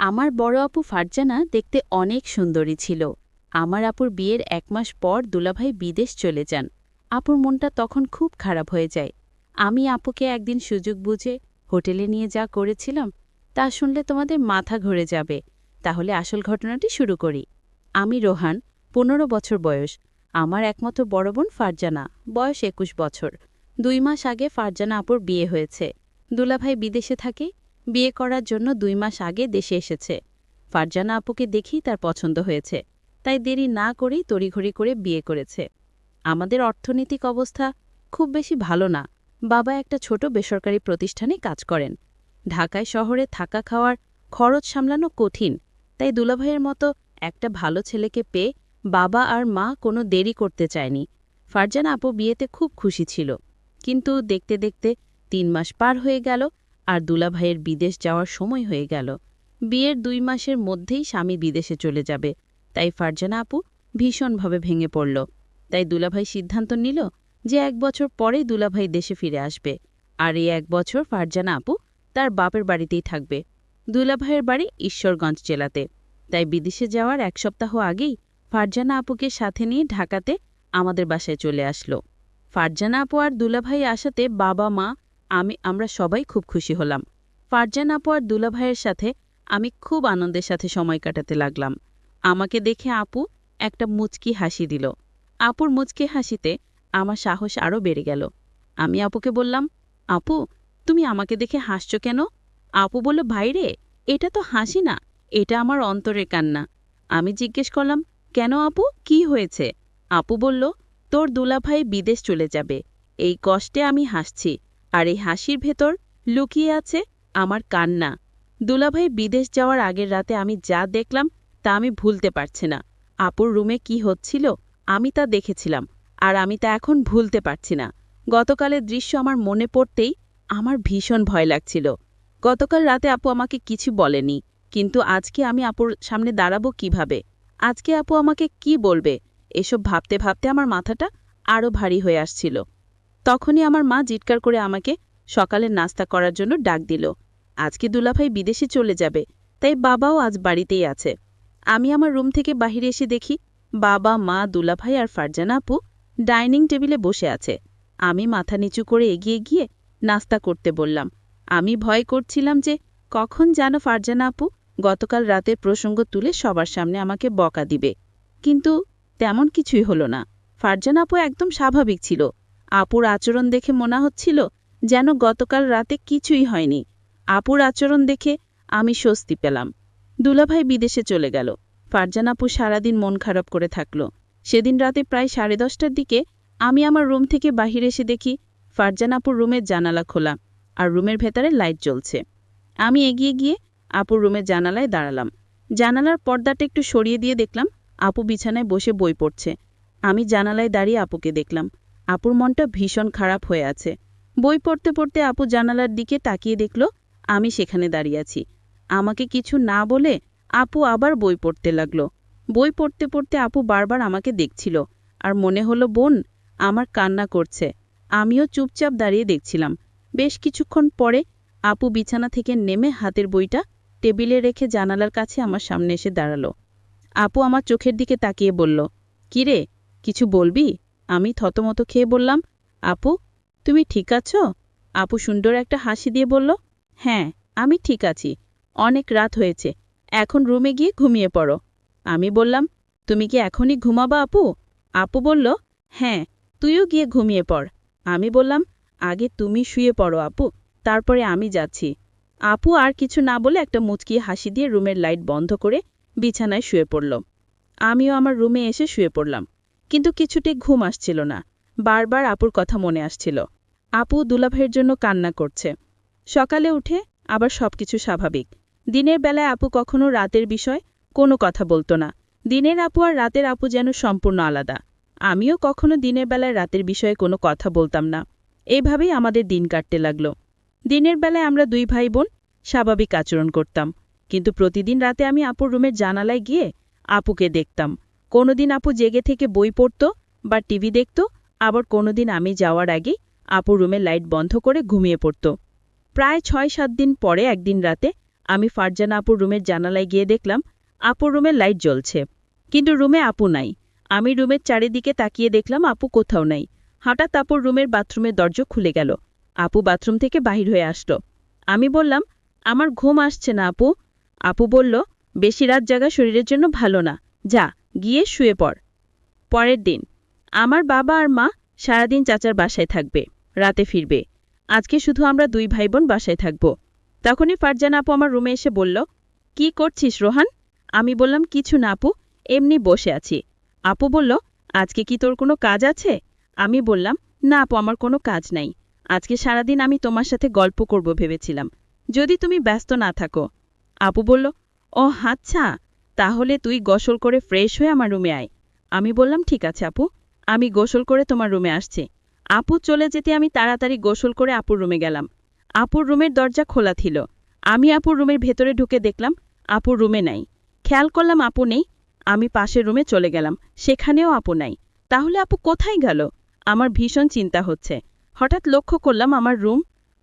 আমার বড় আপু ফারজানা দেখতে অনেক সুন্দরী ছিল। আমার আপুর বিয়ের ১ মাস পর দুলাভাই বিদেশ চলে যান। আপুর মনটা তখন খুব খারাপ হয়ে যায়। আমি আপুকে একদিন সুযোগ বুঝে হোটেলে নিয়ে যা করেছিলাম তা শুনলে তোমাদের মাথা ঘুরে যাবে। তাহলে আসল ঘটনাটি শুরু করি। আমি রোহান, ১৫ বছর বয়স। আমার একমাত্র বড় বোন ফারজানা, বয়স ২১ বছর। ২ মাস আগে ফারজানা আপুর বিয়ে হয়েছে। দুলাভাই বিদেশে থাকে, বিয়ে করার জন্য ২ মাস আগে দেশে এসেছে। ফারজানা আপুকে দেখেই তার পছন্দ হয়েছে, তাই দেরি না করেই তড়িঘড়ি করে বিয়ে করেছে। আমাদের অর্থনৈতিক অবস্থা খুব বেশি ভালো না। বাবা একটা ছোট বেসরকারি প্রতিষ্ঠানে কাজ করেন। ঢাকায় শহরে থাকা খাওয়ার খরচ সামলানো কঠিন, তাই দুলাভাইয়ের মতো একটা ভালো ছেলেকে পেয়ে বাবা আর মা কোনো দেরি করতে চায়নি। ফারজানা আপু বিয়েতে খুব খুশি ছিল, কিন্তু দেখতে দেখতে ৩ মাস পার হয়ে গেল আর দুলাভাইয়ের বিদেশ যাওয়ার সময় হয়ে গেল। বিয়ের ২ মাসের মধ্যেই স্বামী বিদেশে চলে যাবে, তাই ফারজানা আপু ভীষণভাবে ভেঙে পড়ল। তাই দুলাভাই সিদ্ধান্ত নিল যে ১ বছর পরেই দুলাভাই দেশে ফিরে আসবে, আর এই ১ বছর ফারজানা আপু তার বাপের বাড়িতেই থাকবে। দুলাভাইয়ের বাড়ি ঈশ্বরগঞ্জ জেলাতে। তাই বিদেশে যাওয়ার ১ সপ্তাহ আগেই ফারজানা আপুকে সাথে নিয়ে ঢাকাতে আমাদের বাসায় চলে আসলো। ফারজানা আপু আর দুলাভাই আসাতে বাবা মা আমরা সবাই খুব খুশি হলাম। ফারজানা আপু আর দুলাভাইয়ের সাথে আমি খুব আনন্দের সাথে সময় কাটাতে লাগলাম। আমাকে দেখে আপু একটা মুচকি হাসি দিল। আপুর মুচকি হাসিতে আমার সাহস আরও বেড়ে গেল। আমি আপুকে বললাম, আপু, তুমি আমাকে দেখে হাসছো কেন? আপু বলল, ভাইরে, এটা তো হাসি না, এটা আমার অন্তরের কান্না। আমি জিজ্ঞেস করলাম, কেন আপু, কি হয়েছে? আপু বলল, তোর দুলাভাই বিদেশ চলে যাবে, এই কষ্টে আমি হাসছি, আর এই হাসির ভেতর লুকিয়ে আছে আমার কান্না। দুলাভাই বিদেশ যাওয়ার আগের রাতে আমি যা দেখলাম তা আমি ভুলতে পারছি না। আপুর রুমে কি হচ্ছিল আমি তা দেখেছিলাম, আর আমি তা এখন ভুলতে পারছি না। গতকালের দৃশ্য আমার মনে পড়তেই আমার ভীষণ ভয় লাগছিল। গতকাল রাতে আপু আমাকে কিছু বলেনি, কিন্তু আজকে আমি আপুর সামনে দাঁড়াবো কিভাবে? আজকে আপু আমাকে কি বলবে? এসব ভাবতে ভাবতে আমার মাথাটা আরও ভারী হয়ে আসছিল। তখনই আমার মা জিৎকার করে আমাকে সকালের নাস্তা করার জন্য ডাক দিল। আজকে দুলাভাই বিদেশে চলে যাবে, তাই বাবাও আজ বাড়িতেই আছে। আমি আমার রুম থেকে বাহিরে এসে দেখি বাবা, মা, দুলাভাই আর ফারজানা আপু ডাইনিং টেবিলে বসে আছে। আমি মাথা নিচু করে এগিয়ে গিয়ে নাস্তা করতে বললাম। আমি ভয় করছিলাম যে কখন যেন ফারজানা আপু গতকাল রাতের প্রসঙ্গ তুলে সবার সামনে আমাকে বকা দিবে, কিন্তু তেমন কিছুই হলো না। ফারজানা আপু একদম স্বাভাবিক ছিল। আপুর আচরণ দেখে মনে হচ্ছিল যেন গতকাল রাতে কিছুই হয়নি। আপুর আচরণ দেখে আমি স্বস্তি পেলাম। দুলাভাই বিদেশে চলে গেল। ফারজানা আপু সারাদিন মন খারাপ করে থাকল। সেদিন রাতে প্রায় 10:30টার দিকে আমি আমার রুম থেকে বাহিরে এসে দেখি ফারজানা আপুর রুমের জানালা খোলা আর রুমের ভেতরে লাইট জ্বলছে। আমি এগিয়ে গিয়ে আপুর রুমের জানালায় দাঁড়ালাম। জানালার পর্দাটা একটু সরিয়ে দিয়ে দেখলাম আপু বিছানায় বসে বই পড়ছে। আমি জানালায় দাঁড়িয়ে আপুকে দেখলাম। আপুর মনটা ভীষণ খারাপ হয়ে আছে। বই পড়তে পড়তে আপু জানালার দিকে তাকিয়ে দেখল আমি সেখানে দাঁড়িয়ে আছি। আমাকে কিছু না বলে আপু আবার বই পড়তে লাগল। বই পড়তে পড়তে আপু বারবার আমাকে দেখছিল, আর মনে হলো বোন আমার কান্না করছে। আমিও চুপচাপ দাঁড়িয়ে দেখছিলাম। বেশ কিছুক্ষণ পরে আপু বিছানা থেকে নেমে হাতের বইটা টেবিলে রেখে জানালার কাছে আমার সামনে এসে দাঁড়ালো। আপু আমার চোখের দিকে তাকিয়ে বলল, কিরে, কিছু বলবি? আমি থতমত খেয়ে বললাম, আপু, তুমি ঠিক আছো? আপু সুন্দর একটা হাসি দিয়ে বলল, হ্যাঁ, আমি ঠিক আছি। অনেক রাত হয়েছে, এখন রুমে গিয়ে ঘুমিয়ে পড়ো। আমি বললাম, তুমি কি এখনই ঘুমাবা আপু? আপু বলল, হ্যাঁ, তুইও গিয়ে ঘুমিয়ে পড়। আমি বললাম, আগে তুমি শুয়ে পড়ো আপু, তারপরে আমি যাচ্ছি। আপু আর কিছু না বলে একটা মুচকি হাসি দিয়ে রুমের লাইট বন্ধ করে বিছানায় শুয়ে পড়ল। আমিও আমার রুমে এসে শুয়ে পড়লাম, কিন্তু কিছুতেই ঘুম আসছিল না। বারবার আপুর কথা মনে আসছিল। আপু দুলাভাইয়ের জন্য কান্না করছে। সকালে উঠে আবার সবকিছু স্বাভাবিক। দিনের বেলায় আপু কখনো রাতের বিষয় কোনো কথা বলতো না। দিনের আপু আর রাতের আপু যেন সম্পূর্ণ আলাদা। আমিও কখনো দিনের বেলায় রাতের বিষয়ে কোনো কথা বলতাম না। এইভাবেই আমাদের দিন কাটতে লাগলো। দিনের বেলায় আমরা 2 ভাই বোন স্বাভাবিক আচরণ করতাম, কিন্তু প্রতিদিন রাতে আমি আপুর রুমের জানালায় গিয়ে আপুকে দেখতাম। কোনোদিন আপু জেগে থেকে বই পড়ত বা টিভি দেখত, আবার কোনোদিন আমি যাওয়ার আগেই আপুর রুমের লাইট বন্ধ করে ঘুমিয়ে পড়ত। প্রায় 6-7 দিন পরে একদিন রাতে আমি ফারজানা আপুর রুমের জানালায় গিয়ে দেখলাম আপুর রুমের লাইট জ্বলছে, কিন্তু রুমে আপু নাই। আমি রুমের চারিদিকে তাকিয়ে দেখলাম আপু কোথাও নাই। হঠাৎ আপুর রুমের বাথরুমের দরজা খুলে গেল। আপু বাথরুম থেকে বাহির হয়ে আসলো। আমি বললাম, আমার ঘুম আসছে না আপু। আপু বলল, বেশি রাত জাগা শরীরের জন্য ভালো না, যা গিয়ে শুয়ে পড়। পরের দিন আমার বাবা আর মা সারাদিন চাচার বাসায় থাকবে, রাতে ফিরবে। আজকে শুধু আমরা দুই ভাই বোন বাসায় থাকব। তখনই ফারজানা আপু আমার রুমে এসে বলল, কি করছিস রোহান? আমি বললাম, কিছু না আপু, এমনি বসে আছি। আপু বলল, আজকে কি তোর কোনো কাজ আছে? আমি বললাম, না আপু, আমার কোনো কাজ নাই। আজকে সারাদিন আমি তোমার সাথে গল্প করব ভেবেছিলাম, যদি তুমি ব্যস্ত না থাকো। আপু বলল, ও আচ্ছা, তাহলে তুই গোসল করে ফ্রেশ হয়ে আমার রুমে আয়। আমি বললাম, ঠিক আছে আপু, আমি গোসল করে তোমার রুমে আসছি। আপু চলে যেতে আমি তাড়াতাড়ি গোসল করে আপুর রুমে গেলাম। আপুর রুমের দরজা খোলা ছিল। আমি আপুর রুমের ভেতরে ঢুকে দেখলাম আপুর রুমে নাই। খেয়াল করলাম আপু নেই। আমি পাশের রুমে চলে গেলাম, সেখানেও আপু নাই। তাহলে আপু কোথায় গেল? আমার ভীষণ চিন্তা হচ্ছে। হঠাৎ লক্ষ্য করলাম আমার রুম,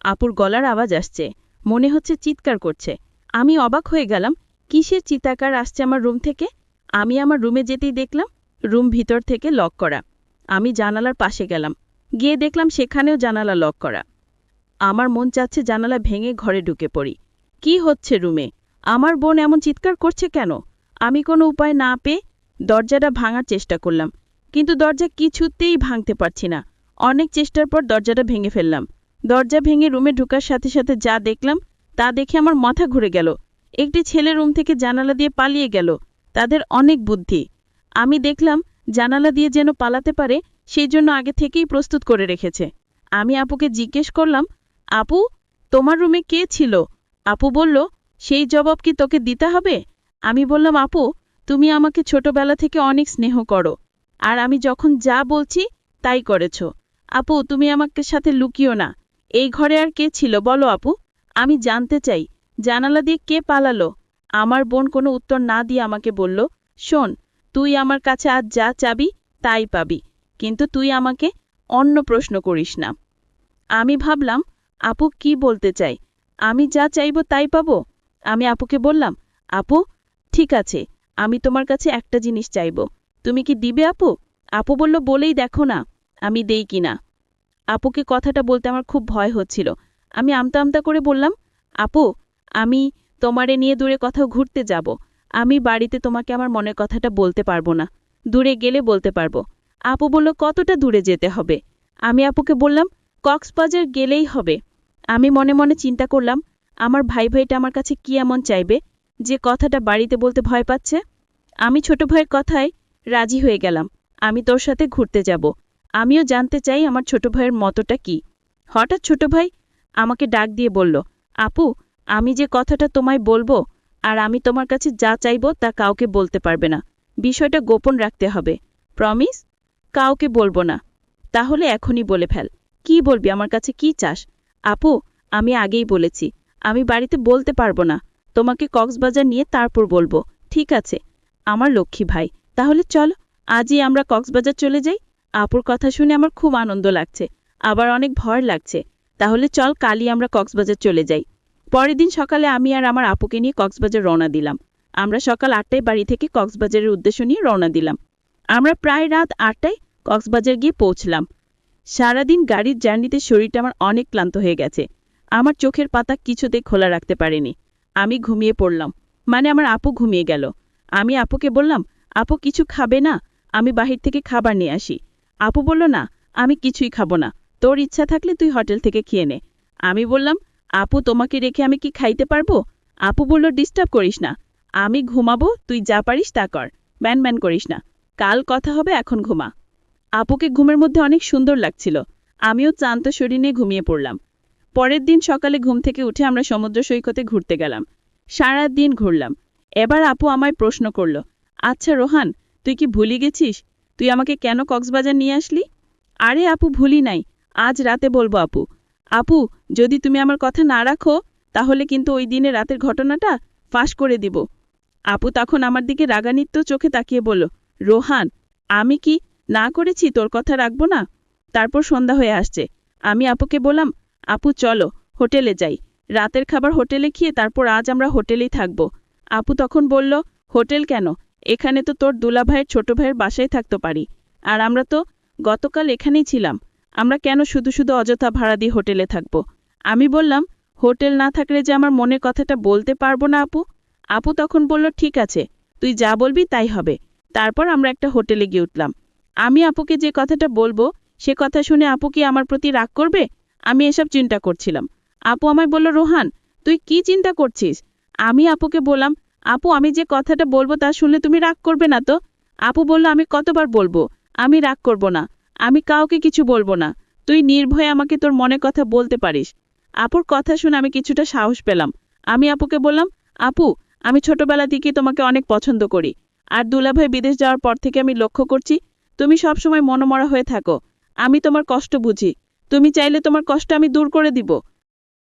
আপুর গলার আওয়াজ আসছে, মনে হচ্ছে চিৎকার করছে। আমি অবাক হয়ে গেলাম, কিসের চিৎকার আসছে আমার রুম থেকে? আমি আমার রুমে যেতেই দেখলাম রুম ভিতর থেকে লক করা। আমি জানালার পাশে গেলাম, গিয়ে দেখলাম সেখানেও জানালা লক করা। আমার মন চাচ্ছে জানালা ভেঙে ঘরে ঢুকে পড়ি। কি হচ্ছে রুমে? আমার বোন এমন চিৎকার করছে কেন? আমি কোনো উপায় না পেয়ে দরজাটা ভাঙার চেষ্টা করলাম, কিন্তু দরজা কিছুতেই ভাঙতে পারছি না। অনেক চেষ্টার পর দরজাটা ভেঙে ফেললাম। দরজা ভেঙে রুমে ঢোকার সাথে সাথে যা দেখলাম তা দেখে আমার মাথা ঘুরে গেল। একটি ছেলে রুম থেকে জানালা দিয়ে পালিয়ে গেল। তাদের অনেক বুদ্ধি। আমি দেখলাম জানালা দিয়ে যেন পালাতে পারে সেই জন্য আগে থেকেই প্রস্তুত করে রেখেছে। আমি আপুকে জিজ্ঞেস করলাম, আপু, তোমার রুমে কে ছিল? আপু বলল, সেই জবাব কি তোকে দিতে হবে? আমি বললাম, আপু, তুমি আমাকে ছোটবেলা থেকে অনেক স্নেহ করো, আর আমি যখন যা বলছি তাই করেছ। আপু, তুমি আমাকে সাথে লুকিও না। এই ঘরে আর কে ছিল বলো আপু, আমি জানতে চাই। জানালা দিয়ে কে পালালো? আমার বোন কোনো উত্তর না দিয়ে আমাকে বলল, শোন, তুই আমার কাছে আজ যা চাবি তাই পাবি, কিন্তু তুই আমাকে অন্য প্রশ্ন করিস না। আমি ভাবলাম আপু কি বলতে চাই, আমি যা চাইব তাই পাবো। আমি আপুকে বললাম, আপু, ঠিক আছে, আমি তোমার কাছে একটা জিনিস চাইব, তুমি কি দিবে আপু? আপু বলল, বলেই দেখো না আমি দেই কিনা। আপুকে কথাটা বলতে আমার খুব ভয় হচ্ছিল। আমি আমতা আমতা করে বললাম, আপু, আমি তোমারে নিয়ে দূরে কোথাও ঘুরতে যাব। আমি বাড়িতে তোমাকে আমার মনের কথাটা বলতে পারবো না, দূরে গেলে বলতে পারবো। আপু বলল, কতটা দূরে যেতে হবে? আমি আপুকে বললাম, কক্সবাজার গেলেই হবে। আমি মনে মনে চিন্তা করলাম, আমার ভাইটা আমার কাছে কি এমন চাইবে যে কথাটা বাড়িতে বলতে ভয় পাচ্ছে। আমি ছোট ভাইয়ের কথায় রাজি হয়ে গেলাম, আমি তোর সাথে ঘুরতে যাব। আমিও জানতে চাই আমার ছোট ভাইয়ের মতটা কি। হঠাৎ ছোট ভাই আমাকে ডাক দিয়ে বলল, আপু, আমি যে কথাটা তোমায় বলবো আর আমি তোমার কাছে যা চাইব তা কাউকে বলতে পারবে না, বিষয়টা গোপন রাখতে হবে। প্রমিস? কাউকে বলবো না। তাহলে এখনই বলে ফেল, কি বলবি, আমার কাছে কি চাস? আপু, আমি আগেই বলেছি আমি বাড়িতে বলতে পারবো না, তোমাকে কক্সবাজার নিয়ে তারপর বলবো। ঠিক আছে আমার লক্ষ্মী ভাই, তাহলে চলো আজই আমরা কক্সবাজার চলে যাই। আপুর কথা শুনে আমার খুব আনন্দ লাগছে, আবার অনেক ভয় লাগছে। তাহলে চল কালই আমরা কক্সবাজার চলে যাই। পরের দিন সকালে আমি আর আমার আপুকে নিয়ে কক্সবাজার রওনা দিলাম। আমরা সকাল 8টায় বাড়ি থেকে কক্সবাজারের উদ্দেশ্য নিয়ে রওনা দিলাম। আমরা প্রায় রাত 8টায় কক্সবাজার গিয়ে পৌঁছলাম। সারাদিন গাড়ির জার্নিতে শরীরটা আমার অনেক ক্লান্ত হয়ে গেছে। আমার চোখের পাতা কিছুতে খোলা রাখতে পারিনি। আমি ঘুমিয়ে পড়লাম, মানে আমার আপু ঘুমিয়ে গেল। আমি আপুকে বললাম, আপু কিছু খাবে না? আমি বাহির থেকে খাবার নিয়ে আসি। আপু বলল, না, আমি কিছুই খাবো না, তোর ইচ্ছা থাকলে তুই হোটেল থেকে খেয়ে নে। আমি বললাম, আপু তোমাকে রেখে আমি কি খাইতে পারবো? আপু বলল, ডিস্টার্ব করিস না, আমি ঘুমাবো, তুই যা পারিস তা কর, ব্যান ব্যান করিস না, কাল কথা হবে, এখন ঘুমা। আপুকে ঘুমের মধ্যে অনেক সুন্দর লাগছিল। আমিও ক্লান্ত শরীর নিয়ে ঘুমিয়ে পড়লাম। পরের দিন সকালে ঘুম থেকে উঠে আমরা সমুদ্র সৈকতে ঘুরতে গেলাম। সারা দিন ঘুরলাম। এবার আপু আমায় প্রশ্ন করল, আচ্ছা রোহান, তুই কি ভুলে গেছিস তুই আমাকে কেন কক্সবাজার নিয়ে আসলি? আরে আপু, ভুলি নাই, আজ রাতে বলবো আপু। আপু, যদি তুমি আমার কথা না রাখো তাহলে কিন্তু ওই দিনে রাতের ঘটনাটা ফাঁস করে দিব। আপু তখন আমার দিকে রাগান্বিত চোখে তাকিয়ে বলল, রোহান, আমি কি না করেছি তোর কথা রাখবো না? তারপর সন্ধ্যা হয়ে আসছে। আমি আপুকে বললাম, আপু চলো হোটেলে যাই, রাতের খাবার হোটেলে খেয়ে তারপর আজ আমরা হোটেলেই থাকব। আপু তখন বলল, হোটেল কেন? এখানে তো তোর দুলাভাইয়ের ছোট ভাইয়ের বাসায় থাকতে পারি। আর আমরা তো গতকাল এখানেই ছিলাম। আমরা কেন শুধু শুধু অযথা ভাড়া দিয়ে হোটেলে থাকব? আমি বললাম, হোটেল না থাকলে যে আমার মনের কথাটা বলতে পারবো না আপু। আপু তখন বলল, ঠিক আছে, তুই যা বলবি তাই হবে। তারপর আমরা একটা হোটেলে গিয়ে উঠলাম। আমি আপুকে যে কথাটা বলবো সে কথা শুনে আপু কি আমার প্রতি রাগ করবে? আমি এসব চিন্তা করছিলাম। আপু আমায় বলল, রোহান, তুই কি চিন্তা করছিস? আমি আপুকে বললাম, আপু আমি যে কথাটা বলবো তা শুনলে তুমি রাগ করবে না তো? আপু বলল, আমি কতবার বলবো আমি রাগ করব না, আমি কাউকে কিছু বলবো না, তুই নির্ভয়ে আমাকে তোর মনের কথা বলতে পারিস। আপুর কথা শুনে আমি কিছুটা সাহস পেলাম। আমি আপুকে বললাম, আপু আমি ছোটবেলা থেকে তোমাকে অনেক পছন্দ করি। আর দুলাভাই বিদেশ যাওয়ার পর থেকে আমি লক্ষ্য করছি তুমি সবসময় মনমরা হয়ে থাকো। আমি তোমার কষ্ট বুঝি। তুমি চাইলে তোমার কষ্ট আমি দূর করে দিব।